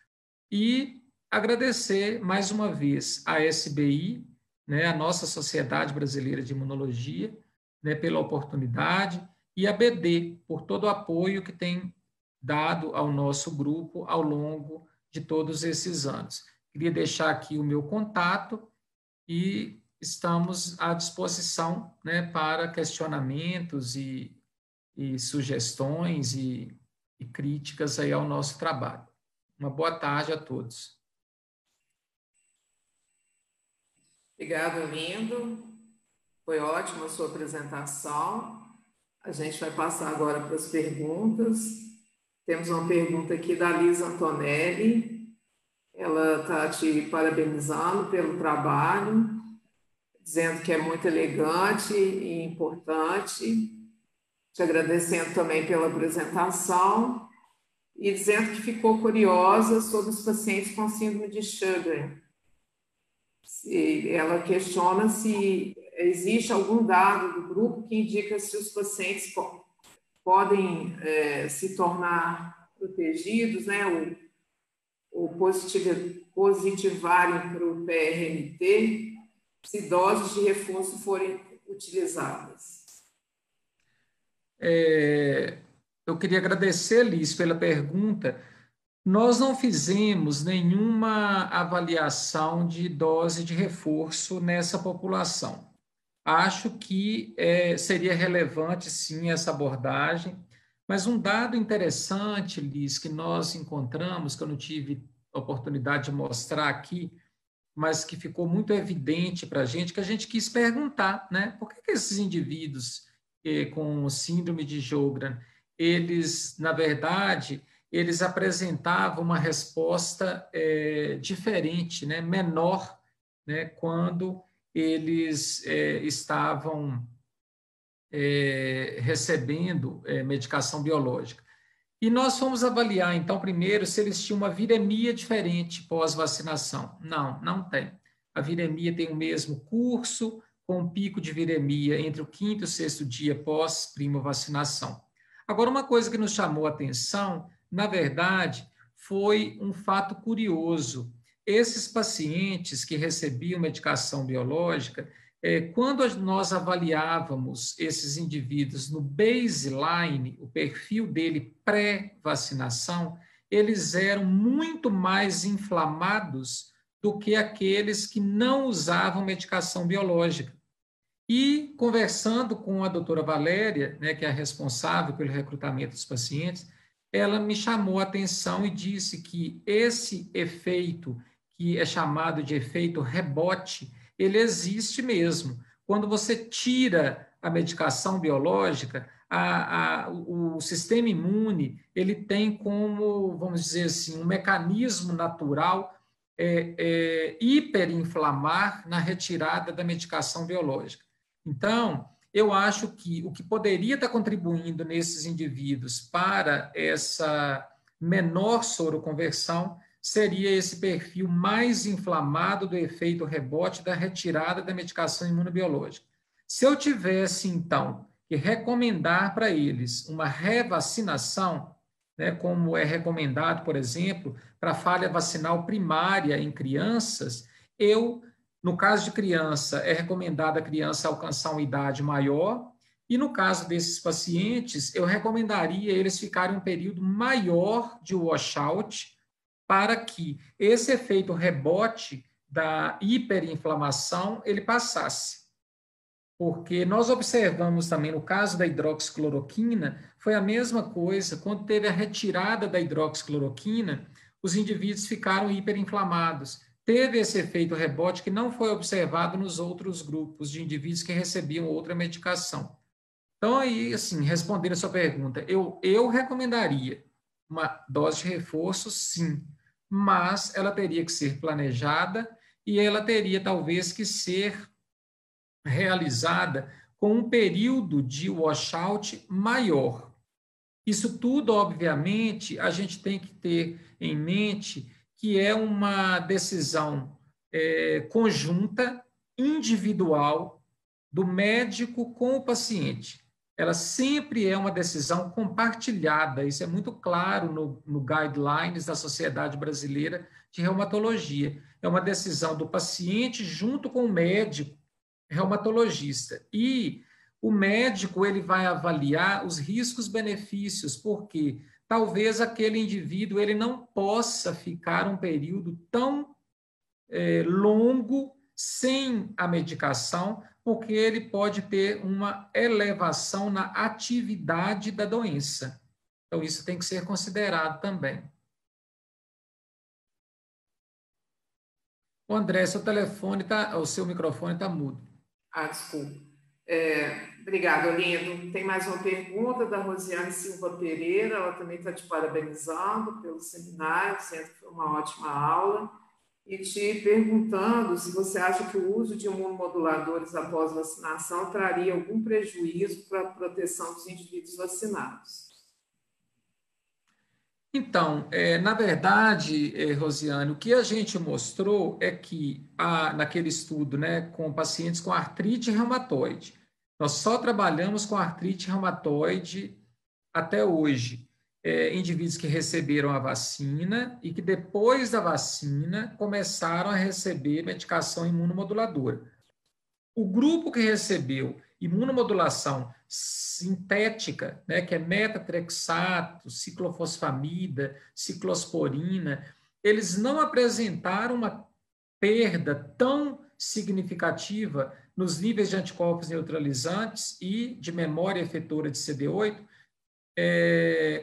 e agradecer mais uma vez à SBI, né, a nossa Sociedade Brasileira de Imunologia, né, pela oportunidade, e a BD por todo o apoio que tem dado ao nosso grupo ao longo de todos esses anos. Queria deixar aqui o meu contato e estamos à disposição, né, para questionamentos e sugestões e críticas aí ao nosso trabalho. Uma boa tarde a todos. Obrigada, Lindo. Foi ótima a sua apresentação. A gente vai passar agora para as perguntas. Temos uma pergunta aqui da Lisa Antonelli. Ela está te parabenizando pelo trabalho, dizendo que é muito elegante e importante, te agradecendo também pela apresentação e dizendo que ficou curiosa sobre os pacientes com síndrome de Sjögren. Ela questiona se existe algum dado do grupo que indica se os pacientes podem se tornar protegidos, né, ou positivarem para o PRNT, se doses de reforço forem utilizadas. Eu queria agradecer, Liz, pela pergunta. Nós não fizemos nenhuma avaliação de dose de reforço nessa população. Acho que seria relevante, sim, essa abordagem, mas um dado interessante, Liz, que nós encontramos, que eu não tive oportunidade de mostrar aqui, mas que ficou muito evidente para a gente, que a gente quis perguntar, né? Por que esses indivíduos com síndrome de Sjögren, eles, na verdade, eles apresentavam uma resposta diferente, né? Menor, né? Quando eles estavam recebendo medicação biológica. E nós fomos avaliar, então, primeiro, se eles tinham uma viremia diferente pós-vacinação. Não, não tem. A viremia tem o mesmo curso, com um pico de viremia entre o 5º e o 6º dia pós-prima vacinação. Agora, uma coisa que nos chamou a atenção, na verdade, foi um fato curioso. Esses pacientes que recebiam medicação biológica, quando nós avaliávamos esses indivíduos no baseline, o perfil dele pré-vacinação, eles eram muito mais inflamados do que aqueles que não usavam medicação biológica. E conversando com a doutora Valéria, né, que é a responsável pelo recrutamento dos pacientes, ela me chamou a atenção e disse que esse efeito, que é chamado de efeito rebote, ele existe mesmo. Quando você tira a medicação biológica, o sistema imune ele tem como, vamos dizer assim, um mecanismo natural hiperinflamar na retirada da medicação biológica. Então, eu acho que o que poderia estar contribuindo nesses indivíduos para essa menor soroconversão seria esse perfil mais inflamado do efeito rebote da retirada da medicação imunobiológica. Se eu tivesse, então, que recomendar para eles uma revacinação, né, como é recomendado, por exemplo, para a falha vacinal primária em crianças, no caso de criança, é recomendado a criança alcançar uma idade maior, e no caso desses pacientes, eu recomendaria eles ficarem um período maior de washout, para que esse efeito rebote da hiperinflamação ele passasse. Porque nós observamos também, no caso da hidroxicloroquina, foi a mesma coisa, quando teve a retirada da hidroxicloroquina, os indivíduos ficaram hiperinflamados. Teve esse efeito rebote que não foi observado nos outros grupos de indivíduos que recebiam outra medicação. Então, aí, assim, respondendo a sua pergunta, eu recomendaria uma dose de reforço, sim, mas ela teria que ser planejada e ela teria, talvez, que ser realizada com um período de washout maior. Isso tudo, obviamente, a gente tem que ter em mente que é uma decisão conjunta, individual, do médico com o paciente. Ela sempre é uma decisão compartilhada, isso é muito claro no Guidelines da Sociedade Brasileira de Reumatologia. É uma decisão do paciente junto com o médico reumatologista. E o médico ele vai avaliar os riscos-benefícios, porque talvez aquele indivíduo ele não possa ficar um período tão longo sem a medicação, porque ele pode ter uma elevação na atividade da doença. Então, isso tem que ser considerado também. O André, o seu microfone está mudo. Desculpa. Obrigada, Lindo. Tem mais uma pergunta da Rosiane Silva Pereira, ela também está te parabenizando pelo seminário, dizendo que foi uma ótima aula, e te perguntando se você acha que o uso de imunomoduladores após vacinação traria algum prejuízo para a proteção dos indivíduos vacinados. Então, na verdade, Rosiane, o que a gente mostrou é que, naquele estudo, né, com pacientes com artrite reumatoide, nós só trabalhamos com artrite reumatoide até hoje, indivíduos que receberam a vacina e que depois da vacina começaram a receber medicação imunomoduladora. O grupo que recebeu imunomodulação sintética, né, que é metatrexato, ciclofosfamida, ciclosporina, eles não apresentaram uma perda tão significativa nos níveis de anticorpos neutralizantes e de memória efetora de CD8,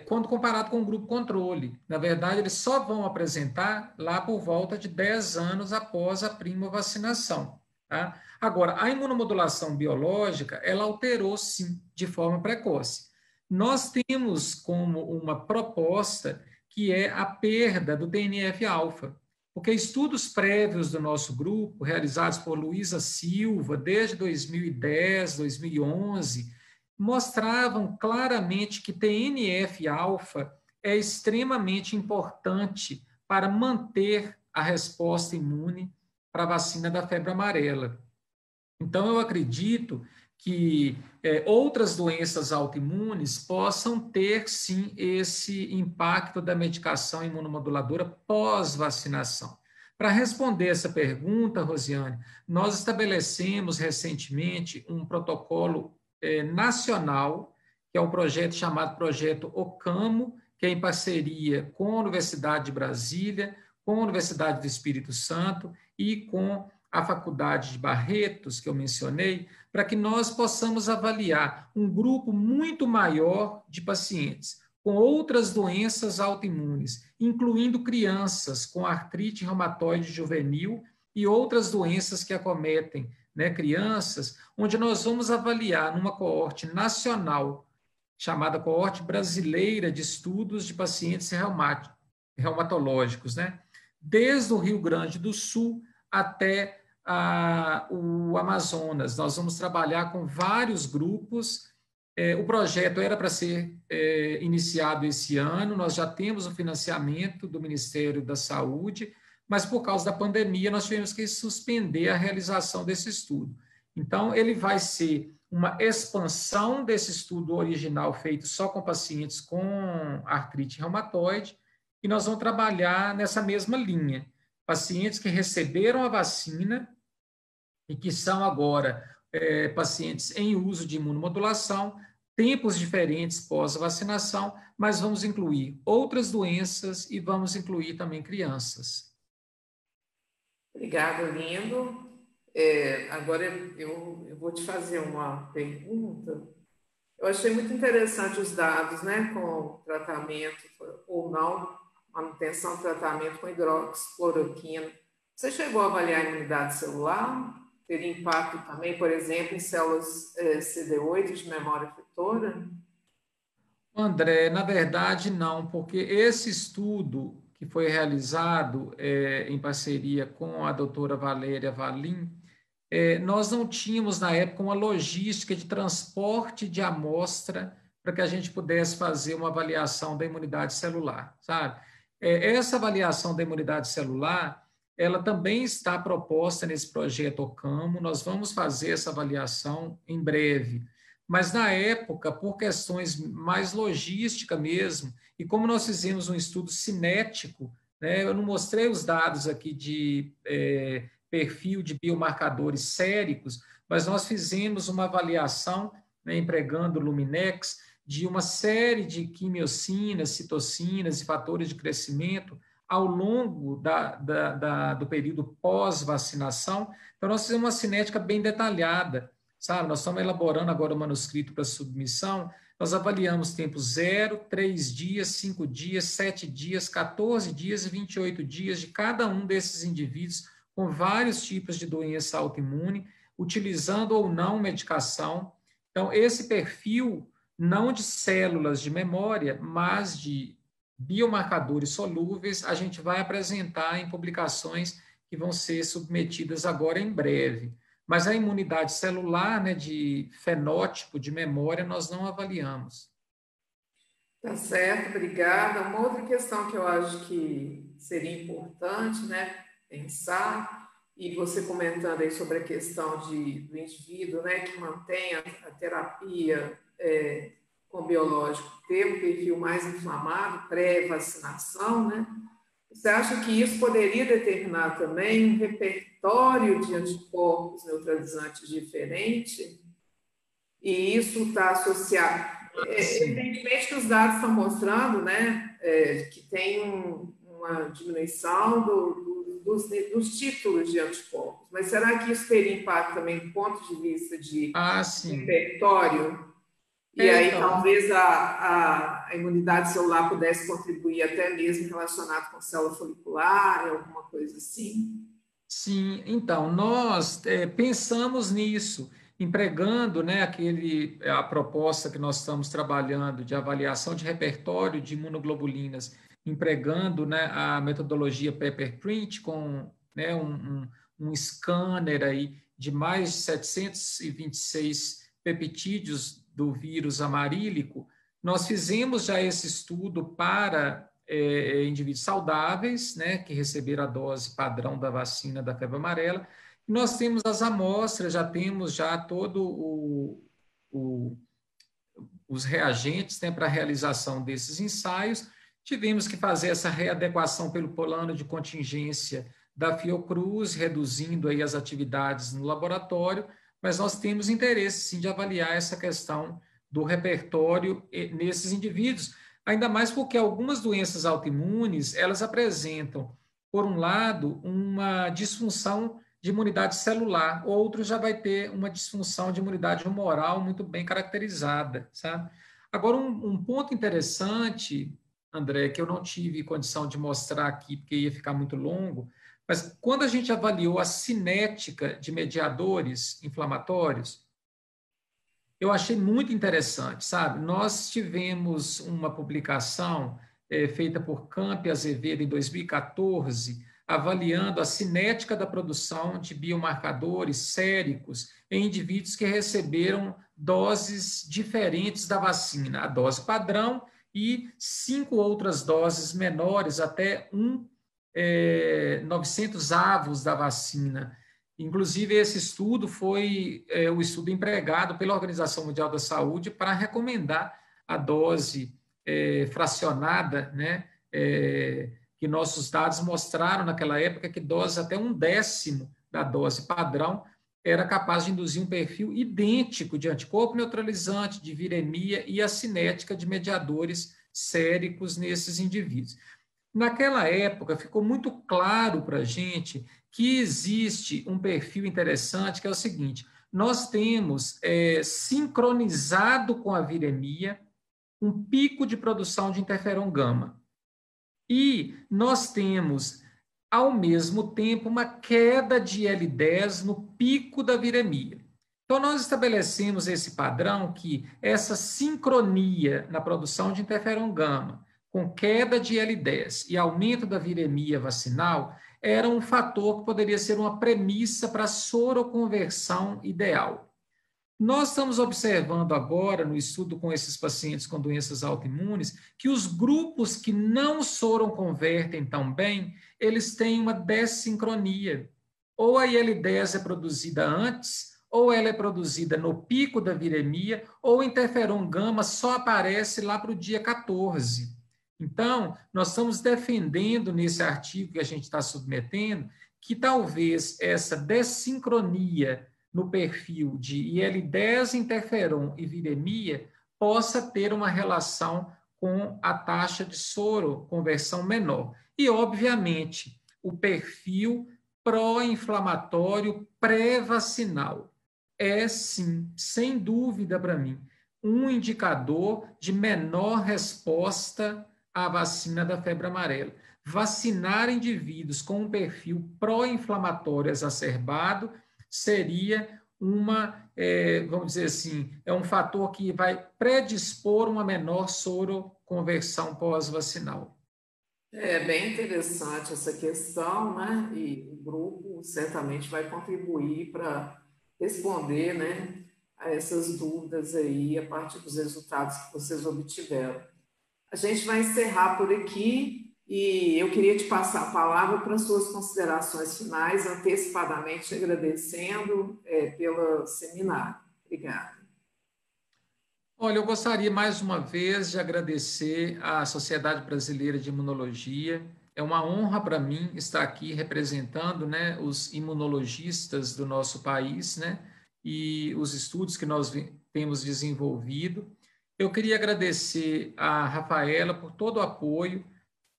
quando comparado com o grupo controle. Na verdade, eles só vão apresentar lá por volta de 10 anos após a prima vacinação. Tá? Agora, a imunomodulação biológica, ela alterou, sim, de forma precoce. Nós temos como uma proposta que é a perda do TNF-alfa, porque estudos prévios do nosso grupo, realizados por Luísa Silva, desde 2010, 2011, mostravam claramente que TNF-alfa é extremamente importante para manter a resposta imune para a vacina da febre amarela. Então, eu acredito que outras doenças autoimunes possam ter, sim, esse impacto da medicação imunomoduladora pós-vacinação. Para responder essa pergunta, Rosiane, nós estabelecemos recentemente um protocolo nacional, que é um projeto chamado Projeto OCAMO, que é em parceria com a Universidade de Brasília, com a Universidade do Espírito Santo e com a Faculdade de Barretos, que eu mencionei, para que nós possamos avaliar um grupo muito maior de pacientes com outras doenças autoimunes, incluindo crianças com artrite reumatoide juvenil e outras doenças que acometem, né, crianças, onde nós vamos avaliar numa coorte nacional, chamada Coorte Brasileira de Estudos de Pacientes Reumatológicos, né? Desde o Rio Grande do Sul até o Amazonas. Nós vamos trabalhar com vários grupos. O projeto era para ser iniciado esse ano, nós já temos o financiamento do Ministério da Saúde, mas por causa da pandemia nós tivemos que suspender a realização desse estudo. Então, ele vai ser uma expansão desse estudo original feito só com pacientes com artrite reumatoide, e nós vamos trabalhar nessa mesma linha. Pacientes que receberam a vacina e que são agora pacientes em uso de imunomodulação, tempos diferentes pós-vacinação, mas vamos incluir outras doenças e vamos incluir também crianças. Obrigada, Lindo. Agora eu vou te fazer uma pergunta. Eu achei muito interessante os dados, né, com tratamento ou não, manutenção do tratamento com hidroxicloroquina. Você chegou a avaliar a imunidade celular? Teria impacto também, por exemplo, em células CD8 de memória afetora? André, na verdade, não, porque esse estudo que foi realizado em parceria com a doutora Valéria Valim, nós não tínhamos, na época, uma logística de transporte de amostra para que a gente pudesse fazer uma avaliação da imunidade celular, sabe? Essa avaliação da imunidade celular, ela também está proposta nesse projeto OCAMO, nós vamos fazer essa avaliação em breve, mas na época, por questões mais logística mesmo, e como nós fizemos um estudo cinético, né, eu não mostrei os dados aqui de perfil de biomarcadores séricos, mas nós fizemos uma avaliação, né, empregando o Luminex, de uma série de quimiocinas, citocinas e fatores de crescimento ao longo do período pós-vacinação. Então, nós fizemos uma cinética bem detalhada, sabe? Nós estamos elaborando agora o manuscrito para submissão, nós avaliamos tempo 0, 3 dias, 5 dias, 7 dias, 14 dias e 28 dias de cada um desses indivíduos com vários tipos de doença autoimune, utilizando ou não medicação. Então, esse perfil, não de células de memória, mas de biomarcadores solúveis, a gente vai apresentar em publicações que vão ser submetidas agora em breve. Mas a imunidade celular, né, de fenótipo, de memória, nós não avaliamos. Tá certo, obrigada. Uma outra questão que eu acho que seria importante, né, pensar, e você comentando aí sobre a questão do indivíduo, né, que mantém a terapia com biológico, ter um perfil mais inflamado, pré-vacinação, né? Você acha que isso poderia determinar também um repertório de anticorpos neutralizantes diferente? E isso está associado. Evidentemente que os dados estão mostrando, né, que tem uma diminuição dos títulos de anticorpos, mas será que isso teria impacto também do ponto de vista de repertório? E aí então, talvez a imunidade celular pudesse contribuir até mesmo relacionado com célula folicular, alguma coisa assim? Sim, então, nós pensamos nisso, empregando, né, a proposta que nós estamos trabalhando de avaliação de repertório de imunoglobulinas, empregando, né, a metodologia Pepperprint com, né, um scanner aí de mais de 726 peptídeos do vírus amarílico. Nós fizemos já esse estudo para indivíduos saudáveis, né, que receberam a dose padrão da vacina da febre amarela. E nós temos as amostras, já temos já todo os reagentes, né, para a realização desses ensaios. Tivemos que fazer essa readequação pelo plano de contingência da Fiocruz, reduzindo aí as atividades no laboratório, mas nós temos interesse, sim, de avaliar essa questão do repertório nesses indivíduos, ainda mais porque algumas doenças autoimunes, elas apresentam, por um lado, uma disfunção de imunidade celular, outros já vai ter uma disfunção de imunidade humoral muito bem caracterizada, sabe? Agora, um ponto interessante, André, que eu não tive condição de mostrar aqui, porque ia ficar muito longo, mas quando a gente avaliou a cinética de mediadores inflamatórios, eu achei muito interessante, sabe? Nós tivemos uma publicação feita por Camp e Azevedo em 2014, avaliando a cinética da produção de biomarcadores séricos em indivíduos que receberam doses diferentes da vacina, a dose padrão e 5 outras doses menores, até 900 avos da vacina. Inclusive, esse estudo foi o estudo empregado pela Organização Mundial da Saúde para recomendar a dose fracionada, né? Que nossos dados mostraram naquela época que dose até 1/10 da dose padrão era capaz de induzir um perfil idêntico de anticorpo neutralizante, de viremia e a cinética de mediadores séricos nesses indivíduos. Naquela época, ficou muito claro para a gente que existe um perfil interessante, que é o seguinte: nós temos sincronizado com a viremia um pico de produção de interferon gama. E nós temos, ao mesmo tempo, uma queda de L10 no pico da viremia. Então, nós estabelecemos esse padrão que essa sincronia na produção de interferon gama com queda de L10 e aumento da viremia vacinal era um fator que poderia ser uma premissa para a soroconversão ideal. Nós estamos observando agora, no estudo com esses pacientes com doenças autoimunes, que os grupos que não soroconvertem tão bem, eles têm uma dessincronia. Ou a IL-10 é produzida antes, ou ela é produzida no pico da viremia, ou o interferon gama só aparece lá para o dia 14. Então, nós estamos defendendo nesse artigo que a gente está submetendo que talvez essa dessincronia no perfil de IL-10, interferon e viremia possa ter uma relação com a taxa de soroconversão menor. E, obviamente, o perfil pró-inflamatório pré-vacinal é, sim, sem dúvida para mim, um indicador de menor resposta à vacina da febre amarela. Vacinar indivíduos com um perfil pró-inflamatório exacerbado seria vamos dizer assim, um fator que vai predispor uma menor soroconversão pós-vacinal. É bem interessante essa questão, né? E o grupo certamente vai contribuir para responder, né, a essas dúvidas aí a partir dos resultados que vocês obtiveram. A gente vai encerrar por aqui e eu queria te passar a palavra para suas considerações finais, antecipadamente agradecendo pelo seminário. Obrigada. Olha, eu gostaria mais uma vez de agradecer à Sociedade Brasileira de Imunologia. É uma honra para mim estar aqui representando, né, os imunologistas do nosso país, né, e os estudos que nós temos desenvolvido. Eu queria agradecer a Rafaela por todo o apoio,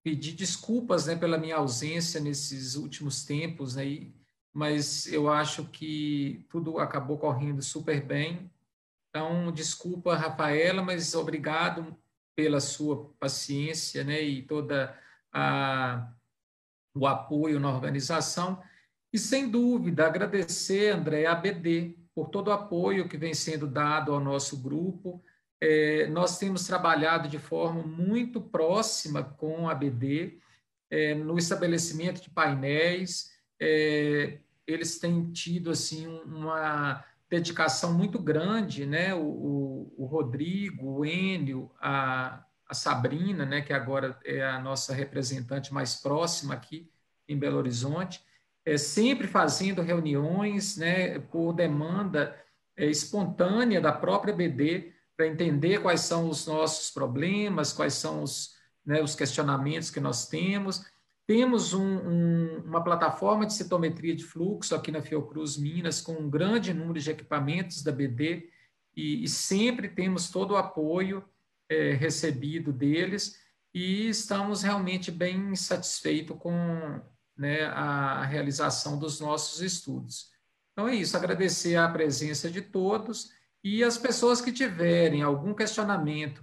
pedir desculpas, né, pela minha ausência nesses últimos tempos, né, mas eu acho que tudo acabou correndo super bem. Então, desculpa, Rafaela, mas obrigado pela sua paciência, né, e toda o apoio na organização. E, sem dúvida, agradecer, André, a BD, por todo o apoio que vem sendo dado ao nosso grupo. Nós temos trabalhado de forma muito próxima com a BD, no estabelecimento de painéis. Eles têm tido assim uma dedicação muito grande, né? O Rodrigo, o Enio, a Sabrina, né? Que agora é a nossa representante mais próxima aqui em Belo Horizonte, sempre fazendo reuniões, né? Por demanda espontânea da própria BD, para entender quais são os nossos problemas, quais são os questionamentos que nós temos. Temos uma plataforma de citometria de fluxo aqui na Fiocruz Minas, com um grande número de equipamentos da BD, e sempre temos todo o apoio recebido deles, e estamos realmente bem satisfeitos né, a realização dos nossos estudos. Então é isso, agradecer a presença de todos e as pessoas que tiverem algum questionamento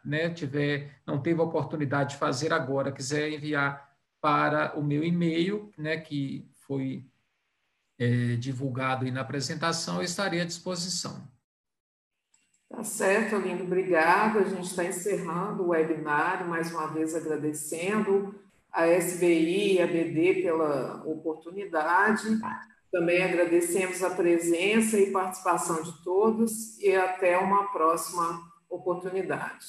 né, não teve a oportunidade de fazer agora, quiser enviar para o meu e-mail, né, que foi divulgado aí na apresentação, eu estarei à disposição. Tá certo, Lindo, obrigada. A gente está encerrando o webinário, mais uma vez agradecendo a SBI e a BD pela oportunidade. Também agradecemos a presença e participação de todos e até uma próxima oportunidade.